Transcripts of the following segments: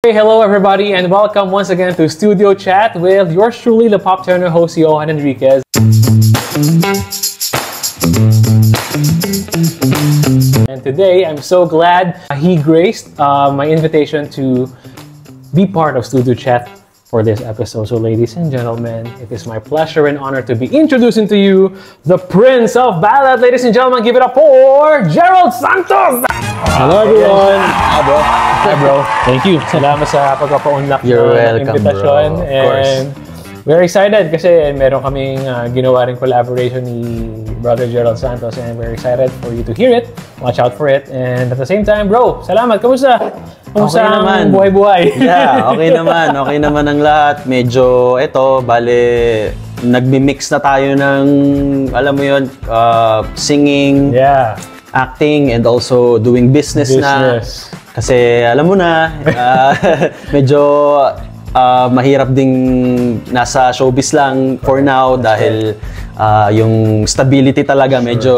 Hey, hello everybody and welcome once again to Studio Chat with yours truly, the Pop Turner host, Johan Enriquez. And today, I'm so glad he graced my invitation to be part of Studio Chat for this episode. So ladies and gentlemen, it is my pleasure and honor to be introducing to you the Prince of Ballad. Ladies and gentlemen, give it up for Gerald Santos! Hello everyone! Hi bro. Hi bro. Thank you. Salamat sa pagpapa-unlock ng invitation. Bro. Of and we're excited kasi meron kaming ginawa rin collaboration ni Brother Gerald Santos and we're excited for you to hear it. Watch out for it. And at the same time, bro, salamat. Kamusta? Kamusta okay naman. Buhay-buhay? Yeah, okay naman. Okay naman ang lahat. Medyo, bale, nagmi-mix na tayo ng, alam mo yun, singing, acting, and also doing business na. Kasi alam mo na, medyo mahirap ding nasa showbiz lang for now dahil yung stability talaga medyo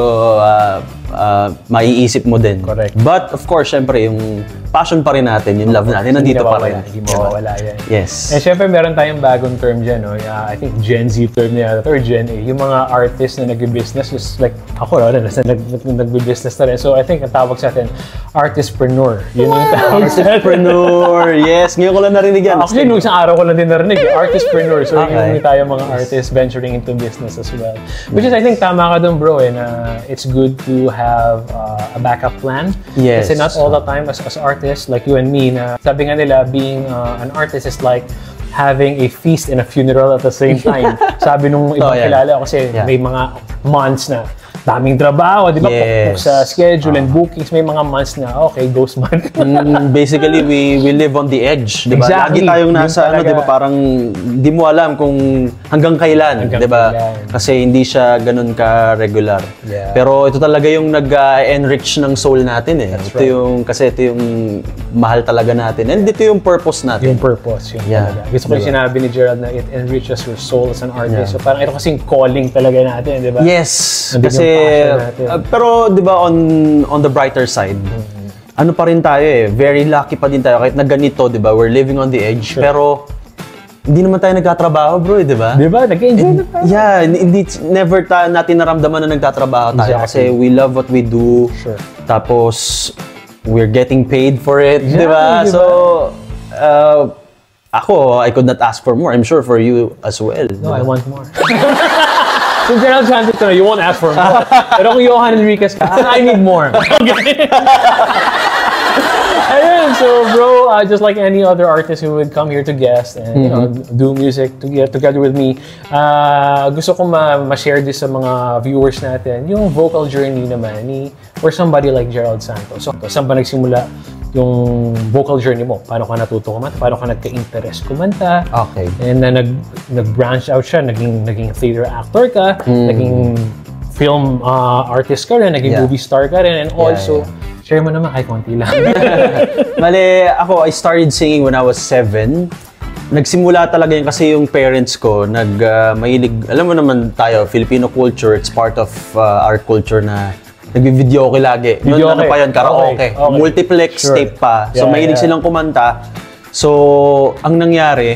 maiisip mo din. Correct. But of course, syempre yung passion pa rin natin, yung love natin, nandito pa rin. Hindi mawawala yan. Yes. And syempre meron tayong bagong term dyan, no? I think Gen Z term niya, or Gen A, yung mga artists na nag-business, just like ako, nag-business na rin. So I think ang tawag sa atin, artistpreneur. Yun yung tawag sa atin. Artistpreneur, yes. Ngayon ko lang narinig yan. Actually, nung isang araw ko lang din narinig, artistpreneur. So yung tayo mga artists venturing into business as well. Which is, I think, tama ka dun, bro, na it's good to have a backup plan. Yes. Kasi not all the time as artists, like you and me, na sabi nga nila, being an artist is like having a feast and a funeral at the same time. Sabi nung ibang kilala ko kasi may mga months na daming trabaho, di ba? Yes. Sa schedule and bookings, may mga months na, okay, ghost month. Basically, we live on the edge, di ba? Exactly. Lagi tayong nasa, di ba, parang di mo alam kung hanggang kailan, di ba? Kasi hindi siya ganun ka-regular. Yeah. Pero ito talaga yung nag-enrich ng soul natin eh. That's ito yung, kasi ito yung mahal talaga natin. And ito yung purpose natin. Yung purpose, yung talaga. Gusto ko yung sinabi ni Gerald na it enriches your soul as an artist. So parang ito kasing calling talaga natin, di ba? Yes. Kasi pero 'di ba on the brighter side, ano pa rin tayo very lucky pa din tayo kahit na ganito, 'di ba? We're living on the edge, pero hindi naman tayo nagtatrabaho, bro, 'di ba? 'Di ba? Nag-enjoy na tayo. Yeah, never natin naramdaman na nagtatrabaho tayo kasi we love what we do. Sure. Tapos we're getting paid for it, 'di ba? So ako, I could not ask for more. I'm sure for you as well. No, I want more. Kung Gerald Santos ka na, you won't ask for more. Pero kung Johan Enriquez ka, I need more. Okay. Ayun, so bro, just like any other artist who would come here to guest and you know, do music together with me, gusto ko ma-share this sa mga viewers natin, yung vocal journey naman for somebody like Gerald Santos. So, saan ba nagsimula yung vocal journey mo? Paano ka natuto kumanta? Paano ka nagka-interest kumanta? Okay. And then nag-branch out siya, naging theater actor ka, naging film artist ka rin, naging movie star ka rin, and also, share mo naman, ay, konti lang. Mali, ako, I started singing when I was 7. Nagsimula talaga yun kasi yung parents ko, mahilig, alam mo naman tayo, Filipino culture, it's part of our culture na nag-video ko lagi. Yun, ano pa yun, karaoke. Okay. Multiplex tape pa. So, mahilig silang kumanta. So, ang nangyari,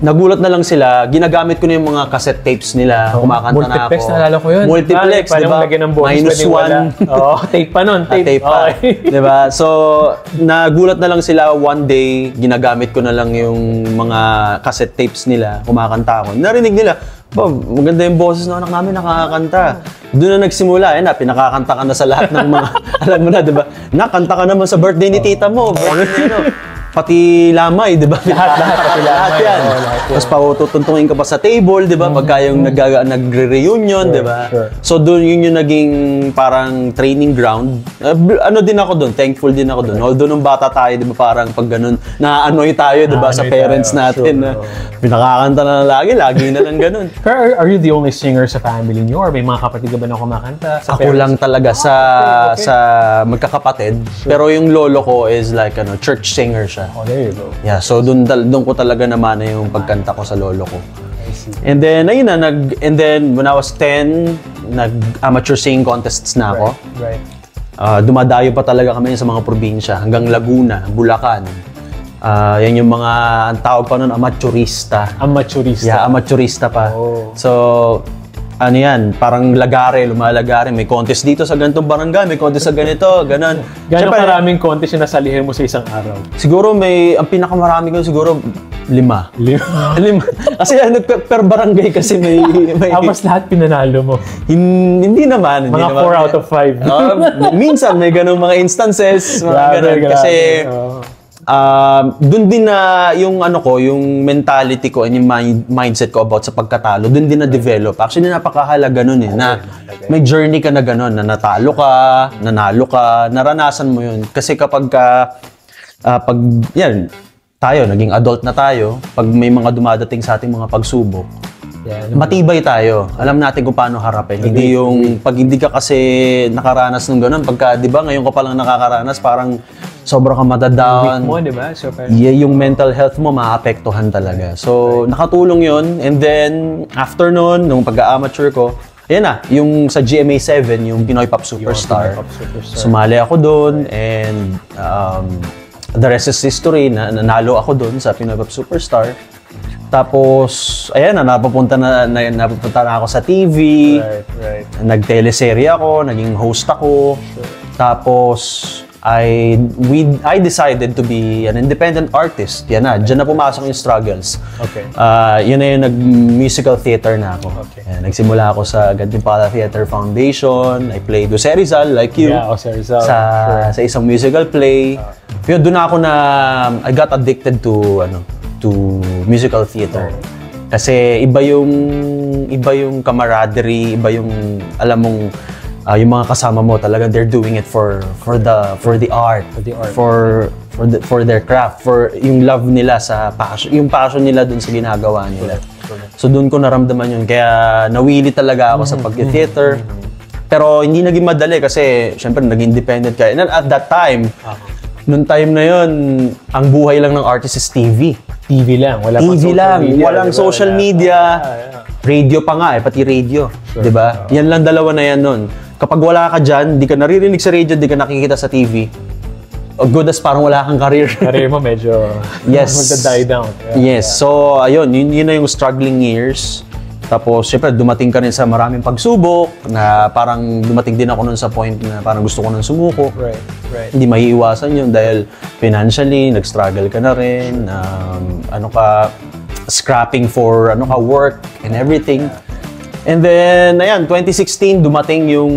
nagulat na lang sila, ginagamit ko na yung mga cassette tapes nila, kumakanta na ako. Multiplex, naalala ko yun. Multiplex, di ba? -1. Tape pa nun. Tape pa. Di ba? So, nagulat na lang sila one day, ginagamit ko na lang yung mga cassette tapes nila, kumakanta ako. Narinig nila, maganda yung boses ng anak namin, nakakanta. Doon na nagsimula, pinakakanta ka na sa lahat ng mga, alam mo na, di ba? Nakanta ka naman sa birthday ni tita mo. Pati lamay, di ba? Lahat yan. Tapos paututuntungin ka pa sa table, di ba? Pagka yung nagre-reunion, di ba? So doon yun yung naging parang training ground. Ano din ako doon, thankful din ako doon. Although nung bata tayo, di ba, parang pag ganun, na-annoy tayo, di ba, sa parents natin na pinakakanta na lagi na lang ganun. Pero are you the only singer sa family niyo? Or may mga kapatid ka ba na kumakanta? Ako lang talaga sa magkakapatid. Pero yung lolo ko is like church singer siya. Oh, there you go. Yeah, so doon ko talaga naman yung pagkanta ko sa lolo ko. And then, ayun na, and then when I was 10, nag-amateur singing contests na ako. Right. Dumadayo pa talaga kami sa mga probinsya, hanggang Laguna, Bulacan. Yan yung mga, ang tawag pa nun, amaturista. Amaturista. Yeah, amaturista pa. Oh. So, ano yan, parang lagare, lumalagare. May contest dito sa ganitong barangay, may contest sa ganito, ganon. Gano'ng karaming contest yung nasalihin mo sa isang araw? Siguro ang pinakamarami ko siguro 5. 5. Kasi ano, per barangay kasi may Mas lahat pinanalo mo. Hindi naman. Mga 4 out of 5. Minsan may ganong mga instances. Mga ganon. Kasi doon din na yung yung mentality ko and yung mindset ko about sa pagkatalo, doon din na develop. Actually, napakahalaga nun na may journey ka na gano'n, na natalo ka, nanalo ka, naranasan mo yun. Kasi kapag pag yan, tayo, naging adult na tayo, pag may mga dumadating sa ating mga pagsubok, matibay tayo. Alam natin kung paano harapin. Hindi yung, pag hindi ka kasi nakaranas ng gano'n, pagka, di ba, ngayon ka palang nakakaranas, parang sobra ka madadown. Weak mo, di ba? So, yung mental health mo maapektuhan talaga. So, nakatulong yun. And then, after nun, nung pag-amateur ko, yan na, yung sa GMA 7, yung Pinoy Pop Superstar. Sumali ako doon and the rest is history. Nanalo ako doon sa Pinoy Pop Superstar. Tapos, ayan na, napapunta na ako sa TV. Right. Nag-teleserye ako, naging host ako. Tapos, I decided to be an independent artist. Yan na, dyan na pumasok yung struggles. Okay. Yun na yung nag-musical theater na ako. Okay. Yan, nagsimula ako sa Gantimpala Theater Foundation. I played Jose Rizal, like you. Yeah, Jose Rizal. Sa isang musical play. Yun, doon ako I got addicted to musical theater. Kasi iba yung camaraderie, iba yung alam mong yung mga kasama mo talaga they're doing it for the art, for their craft, for yung love nila sa passion, yung passion nila dun sa ginagawa nila. So doon ko naramdaman yun, kaya nawili talaga ako sa pag-theater. Pero hindi naging madali kasi syempre naging independent ka. And at that time, noong time na yun, ang buhay lang ng artist is TV. TV lang, walang social media. Radio pa nga pati radio, 'di ba? Yan lang dalawa na yan noon. Kapag wala ka diyan, di ka naririnig sa radio, di ka nakikita sa TV. Good as parang wala kang career. Career mo medyo magda-die down. Yes. So ayun, yun na yung struggling years. Tapos syempre dumating ka rin sa maraming pagsubok na parang dumating din ako noon sa point na parang gusto ko nang sumuko. Right. Hindi maiiwasan yun dahil financially nag-struggle ka na rin, scrapping for work and everything. And then, ayan, 2016, dumating yung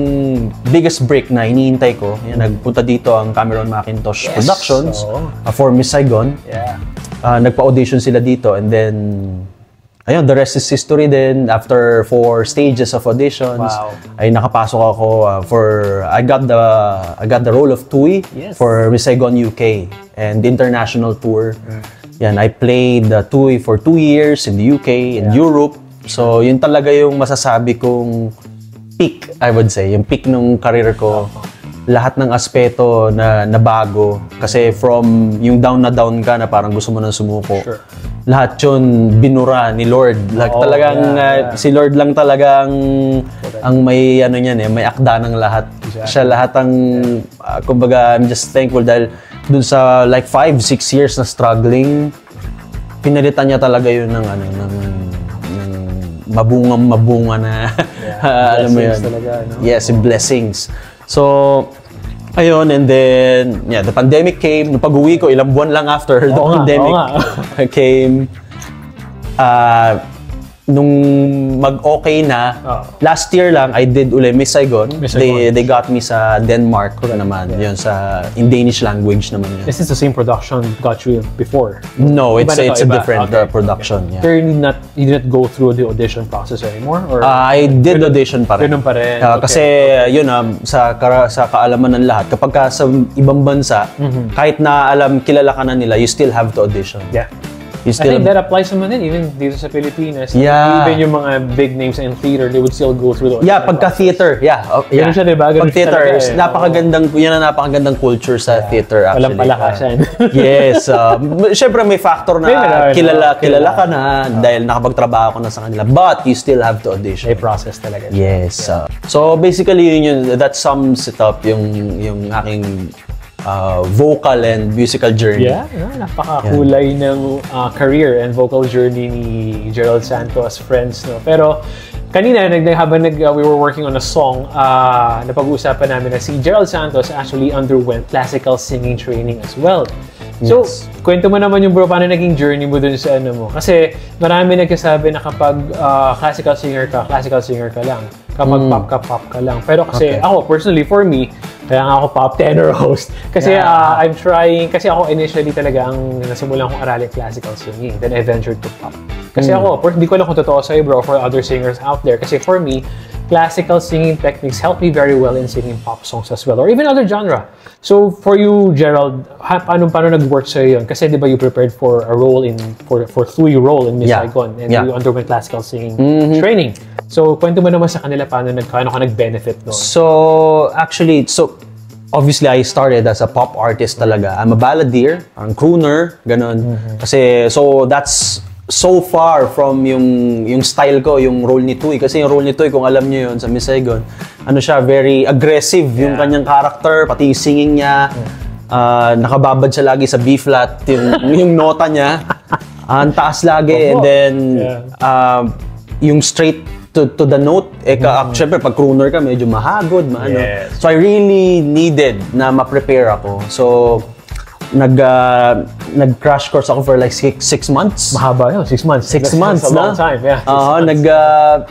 biggest break na iniintay ko. Ayan, nagpunta dito ang Cameron Macintosh Productions for Miss Saigon. Yeah. Nagpa-audition sila dito and then, ayun, the rest is history then. After 4 stages of auditions, ay nakapasok ako I got the role of Tui for Miss Saigon UK and the international tour. Yan, I played Tui for 2 years in the UK, in Europe. So, yun talaga yung masasabi kong peak, I would say. Yung peak ng career ko. Lahat ng aspeto na bago. Kasi from yung down na down ka na parang gusto mo nang sumuko. Sure. Lahat yun binura ni Lord. Si Lord lang talagang ang may may akda ng lahat. Exactly. Siya lahat ang kumbaga I'm just thankful dahil dun sa like 5-6 years na struggling, pinalitan niya talaga yun ng mabunga na alam mo yun. Talaga, no? Yes, blessings. So, ayun, and then, the pandemic came. Nung pag-uwi ko, ilang buwan lang after the pandemic came. Nung mag-okay na, last year lang, I did uli Miss Saigon. They got me sa Denmark naman. Yun, in Danish language naman yun. Is this the same production got you before? No, it's a different production. Yeah. Pero you didn't go through the audition process anymore? Or I did audition pa rin. Ganun pa rin. Kasi yun, sa kaalaman ng lahat, kapag ka sa ibang bansa, kahit na kilala ka na nila, you still have to audition. Yeah. I think that applies naman din, even dito sa Pilipinas. Yeah. Even yung mga big names in theater, they would still go through the audition. Yeah, pagka-theater. Ganun siya, diba? Pag theater, yan ang napakagandang culture sa theater actually. Walang palakasan. Yes. Siyempre may factor na kilala ka na dahil nakapagtrabaho ka na sa kanila. But you still have to audition. May process talaga. Yes. So basically, that sums it up yung aking vocal and musical journey. Yeah, napakakulay ng career and vocal journey ni Gerald Santos, friends, no? Pero kanina, habang we were working on a song, napag-uusapan namin na si Gerald Santos actually underwent classical singing training as well. So, kwento mo naman yung bro, paano naging journey mo dun sa ano mo? Kasi marami nagsasabi na kapag classical singer ka lang. Kapag pop ka lang. Pero kasi ako, personally, for me, kaya nga ako pop tenor host. Kasi I'm trying, kasi ako initially talaga ang nasimulan kong aralin classical singing. Then I ventured to pop. Kasi ako, hindi ko alam kung totoo sa'yo bro, for other singers out there. Kasi for me, classical singing techniques help me very well in singing pop songs as well, or even other genre. So for you, Gerald, paano nag-work sa'yo yun? Kasi di ba you prepared for a role for Thuy role in Miss Saigon, and you underwent classical singing training. So kwento mo naman sa kanila paano ka nag-benefit doon? So actually, obviously I started as a pop artist talaga. I'm a balladeer, I'm a crooner, ganon. Kasi so that's so far from yung style ko, yung role ni Thuy. Kasi yung role ni Thuy, kung alam niyo yun sa Miss Saigon, ano siya, very aggressive yung kanyang character, pati yung singing niya. Nakababad siya lagi sa B-flat, yung nota niya. Ang taas lagi. And then, yung straight to the note, syempre pag crooner ka, medyo mahagod, So I really needed na ma-prepare ako. So, nag-crash course ako for like 6 months. Mahaba yun, 6 months. 6 months a long time, yeah.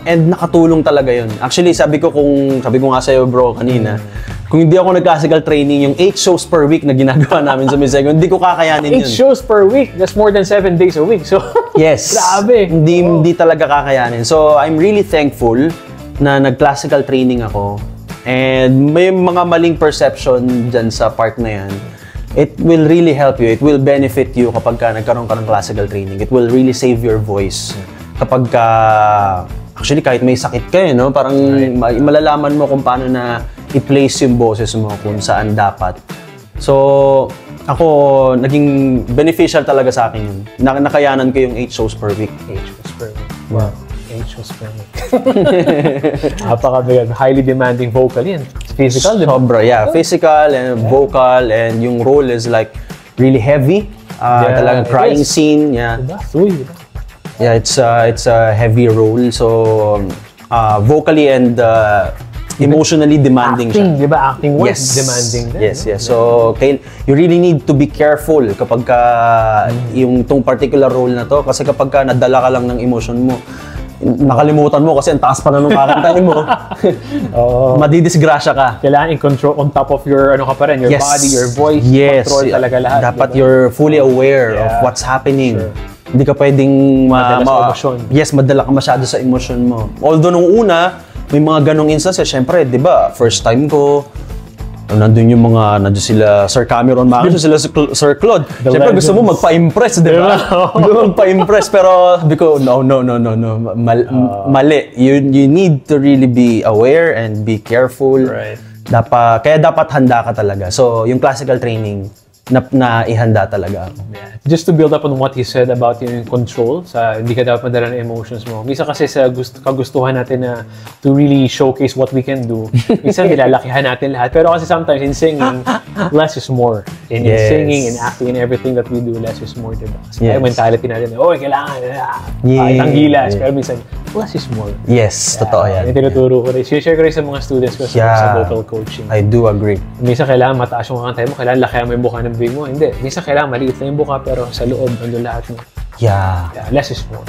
And nakatulong talaga yun. Actually, sabi ko nga sa'yo bro kanina, kung hindi ako nag-classical training, yung 8 shows per week na ginagawa namin sa Miss Saigon, hindi ko kakayanin yun. 8 shows per week? That's more than 7 days a week. So, yes. Grabe. Hindi talaga kakayanin. So, I'm really thankful na nag-classical training ako. And may mga maling perception dyan sa part na yan. It will really help you. It will benefit you kapag nagkaroon ka ng classical training. It will really save your voice. Kapag actually, kahit may sakit ka, no? Parang malalaman mo kung paano na i-place yung boses mo kung saan dapat. So, ako, naging beneficial talaga sa akin yun. Nakayanan ko yung 8 shows per week. 8 shows per week. Wow. 8 shows per week. Napakabigat. Highly demanding vocal yan. Physical, di ba? Sobra, yeah. Physical and vocal, and yung role is like really heavy. Talagang crying scene. Yeah. Diba? Thuy, diba? Yeah, it's a heavy role. So, vocally and emotionally demanding acting, siya. Di ba? Acting was demanding din. Yes. So, you really need to be careful kapag yung tong particular role na to. Kasi kapag nadala ka lang ng emotion mo, nakalimutan mo kasi ang taas pa na nung kakantahin mo. Madidisgrasya ka. Kailangan i-control on top of your your body, your voice, control talaga lahat. Dapat you're fully aware of what's happening. Sure. Hindi ka pwedeng madala sa emosyon. Yes, madala ka masyado sa emosyon mo. Although nung una, may mga ganong instances, syempre, 'di ba? First time ko, nandun sila Sir Cameron Marcos, sila Sir Claude. Siyempre gusto mo magpa-impress, di ba? Gusto mo magpa-impress, pero sabi ko, no. Mali. You need to really be aware and be careful. Right. Kaya dapat handa ka talaga. So, yung classical training, na ihanda talaga ako. Yeah. Just to build up on what he said about yung control, hindi ka dapat madala ng emotions mo. Minsan kasi sa kagustuhan natin na to really showcase what we can do, minsan nilalakihan natin lahat. Pero kasi sometimes in singing, less is more. In singing, in acting, in everything that we do, less is more, diba? Kasi mentality natin, kailangan, itang gilas. Pero minsan, less is more. Yes, totoo yan. Yung tinuturo ko rin. Share ko rin sa mga students ko sa vocal coaching. I do agree. Minsan kailangan mataas yung kakantay mo, kailangan lakihan mo yung buka ng bibig mo. Hindi. Minsan kailangan maliit na yung buka, pero sa loob, ando lahat mo. Yeah. Less is more.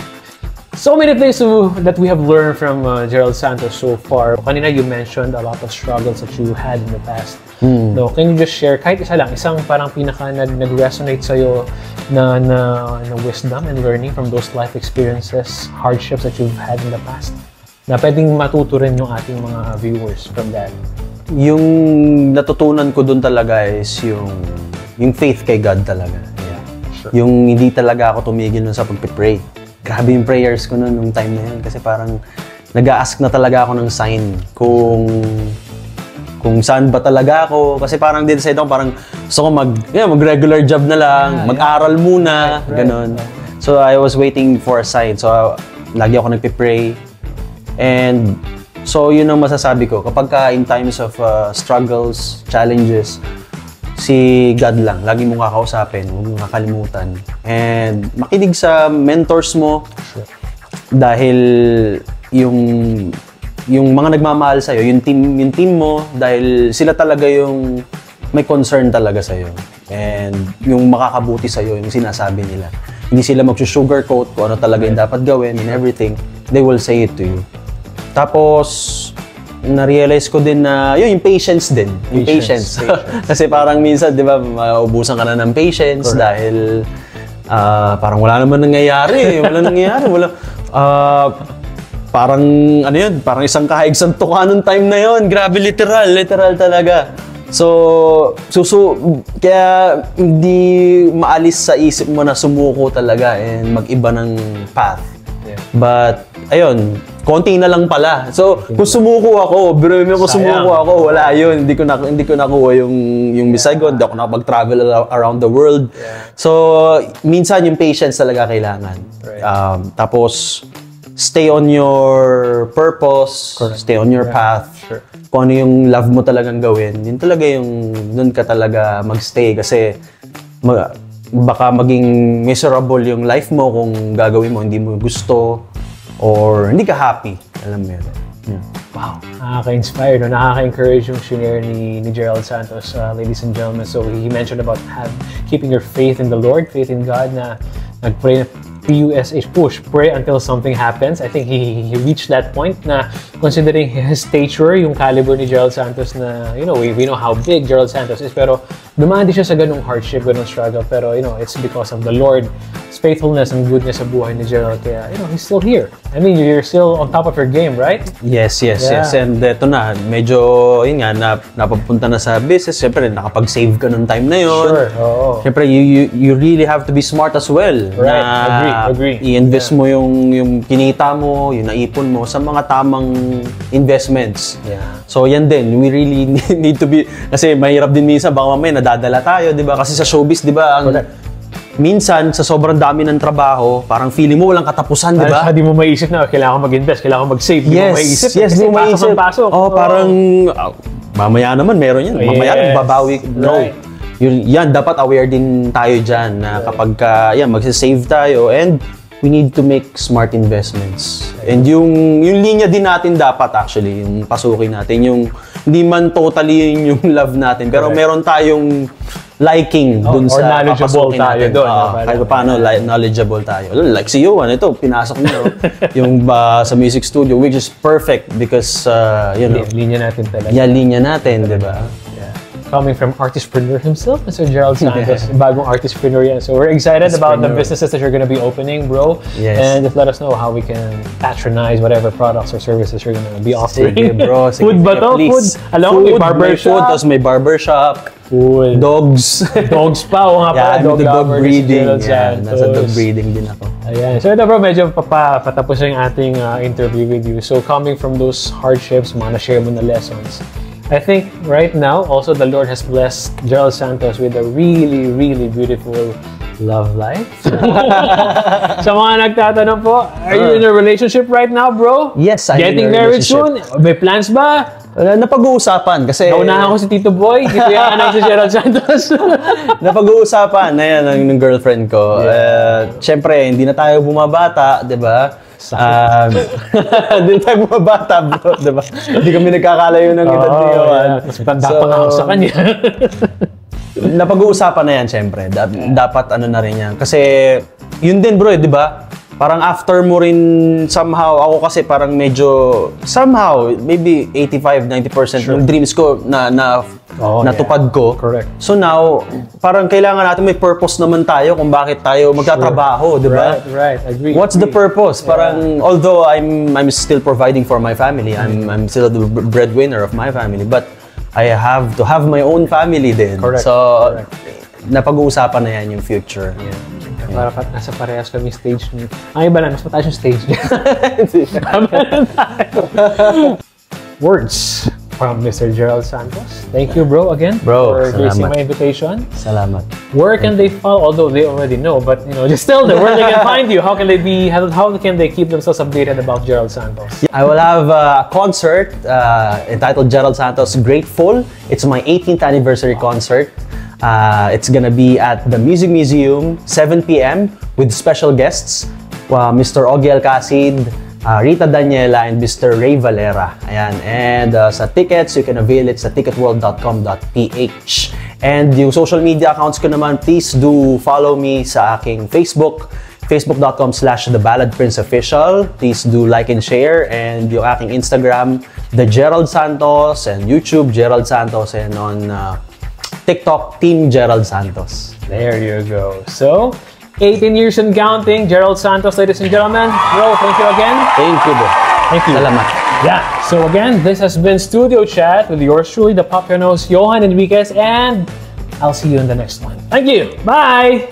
So many things that we have learned from Gerald Santos so far. Kanina you mentioned a lot of struggles that you had in the past. No, can you just share kahit isang parang pinaka nag-resonate sa'yo na wisdom and learning from those life experiences, hardships that you've had in the past? Na pwedeng matuto rin yung ating mga viewers from that. Yung natutunan ko dun talaga is yung faith kay God talaga. Yeah. Sure. Yung hindi talaga ako tumigil nun sa pagpipray. Grabe yung prayers ko nung time na yun kasi parang nag-a-ask na talaga ako ng sign kung saan ba talaga ako. Kasi parang decide ako, parang gusto ko mag-regular job na lang, mag-aral muna, ganon. So I was waiting for a sign. So lagi ako nagpipray. And so yun ang masasabi ko. Kapag in times of struggles, challenges, si God lang. Lagi mong kakausapin, huwag mong kakalimutan. And makinig sa mentors mo. Dahil yung mga nagmamahal sa'yo, yung team mo, dahil sila talaga yung may concern talaga sa'yo. And yung makakabuti sa'yo, yung sinasabi nila. Hindi sila mag-sugarcoat kung ano talaga yung dapat gawin and everything. They will say it to you. Tapos, na-realize ko din na, yun, yung patience din. Yung patience. Kasi parang minsan, di ba, maubusan ka na ng patience. Correct. Dahil parang wala naman nangyayari. Parang, ano yun, parang isang kahig santuka nung time na yun. Grabe, literal talaga. So, kaya hindi maalis sa isip mo na sumuko talaga and mag-iba ng path. Yeah. But, ayun, konti na lang pala. So, kung sumuko ako, wala yun. Hindi ko nakuha yung misay ko, hindi ako nakapag-travel around the world. Yeah. So, minsan yung patience talaga kailangan. Right. Tapos, stay on your purpose, correct. Stay on your path. Sure. Kung ano yung love mo talagang gawin, yun talaga doon ka talaga magstay kasi baka maging miserable yung life mo kung gagawin mo, hindi mo gusto or hindi ka happy. Alam mo yun. Yeah. Wow. Nakaka-inspire, no? Nakaka-encourage yung shinare ni Gerald Santos, ladies and gentlemen. So he mentioned about keeping your faith in the Lord, faith in God, na nag-pray na PUSH, push, pray until something happens. I think he reached that point na considering his stature, yung caliber ni Gerald Santos na, you know, we know how big Gerald Santos is, pero dumaan din siya sa ganung hardship, ganung struggle, pero, you know, it's because of the Lord's faithfulness and goodness sa buhay ni Gerald, kaya, you know, he's still here. I mean, you're still on top of your game, right? Yes. And eto na, medyo, yun nga, napapunta na sa business, siyempre, nakapag-save ka nung time na yun. Sure, oo. Siyempre, you really have to be smart as well. Right, agree. I-invest mo yung kinita mo, yung naipon mo sa mga tamang investments. Yeah. So yan din, we really need to be, kasi mahirap din minsan, baka mamaya nadadala tayo, di ba? Kasi sa showbiz, di ba, minsan sa sobrang dami ng trabaho, parang feeling mo walang katapusan, di ba? Hindi mo maiisip na kailangan ko mag-invest, kailangan ko mag-save. Yes, di mo maiisip. Parang mamaya naman meron yan. Mamaya babawi. No. Right. Yan, dapat aware din tayo dyan na kapag magsisave tayo and we need to make smart investments. And yung linya din natin dapat actually, yung pasukin natin, yung hindi man totally yung love natin, pero meron tayong liking dun sa papasukin natin. Kahit paano, knowledgeable tayo. Like si Yohan, ito, pinasok niyo yung sa music studio, which is perfect because, you know, linya natin talaga. Yeah, linya natin, di ba? Coming from artistpreneur himself, Mr. Gerald Santos. Bagong artistpreneur yan. So we're excited about the businesses that you're going to be opening, bro. Yes. And just let us know how we can patronize whatever products or services you're going to be offering. Sige, bro. Sige, food ba to? Food. Alam mo, may barbershop. Tapos may barbershop. Cool. Dogs. Dogs pa. O nga pala, dog breeding. Nasa dog breeding din ako. Ayan. So ito, bro, medyo patapos na yung ating interview with you. So coming from those hardships, mga na-share mo na lessons, I think right now, also the Lord has blessed Gerald Santos with a really, really beautiful love life. Sa mga nagtatanong po, are you in a relationship right now, bro? Yes, I'm Getting in a married relationship. soon? May plans ba? Napag-uusapan kasi... Naunahan ko si Tito Boy, dito yan si Gerald Santos. Napag-uusapan na yan ng girlfriend ko. Siyempre, hindi na tayo bumabata, di ba? Hindi tayo bumabata, bro, diba? Hindi kami nagkakalayo ng edad ni Yohan. Mas tanda pa nga ako sa kanya. Napag-uusapan na yan, syempre. Dapat ano na rin yan. Kasi, yun din, bro, di ba? Parang after mo rin somehow, ako kasi parang medyo, somehow, maybe 85-90% ng dreams ko natupad ko. Correct. So now, parang kailangan natin may purpose naman tayo kung bakit tayo magtatrabaho, di ba? Right, agree. What's the purpose? Parang, although I'm still providing for my family, I'm still the breadwinner of my family, but I have to have my own family din. Correct. So, napag-uusapan na yan yung future. Para nasa parehas kami stage niyo. Ang iba lang, mas mataas yung stage niya. Words from Mr. Gerald Santos. Thank you, bro, again for gracing my invitation. Salamat. Where can they follow? Although they already know, but you know, just tell them where they can find you. How can they keep themselves updated about Gerald Santos? I will have a concert entitled Gerald Santos Grateful. It's my 18th anniversary concert. It's gonna be at the Music Museum, 7 p.m. with special guests, Mr. Ogie Alcacid, Rita Daniela, and Mr. Ray Valera. Ayan. And sa tickets, you can avail it sa ticketworld.com.ph. And yung social media accounts ko naman, please do follow me sa aking Facebook, facebook.com/theballadprinceofficial. Please do like and share. And yung aking Instagram, The Gerald Santos, and YouTube, Gerald Santos, and on TikTok, Team Gerald Santos. There you go. So, 18 years and counting, Gerald Santos, ladies and gentlemen. Bro, thank you again. Thank you, bro. Thank you. Salamat. Yeah. So again, this has been Studio Chat with yours truly, the popular host, Johan Enriquez, and I'll see you in the next one. Thank you. Bye.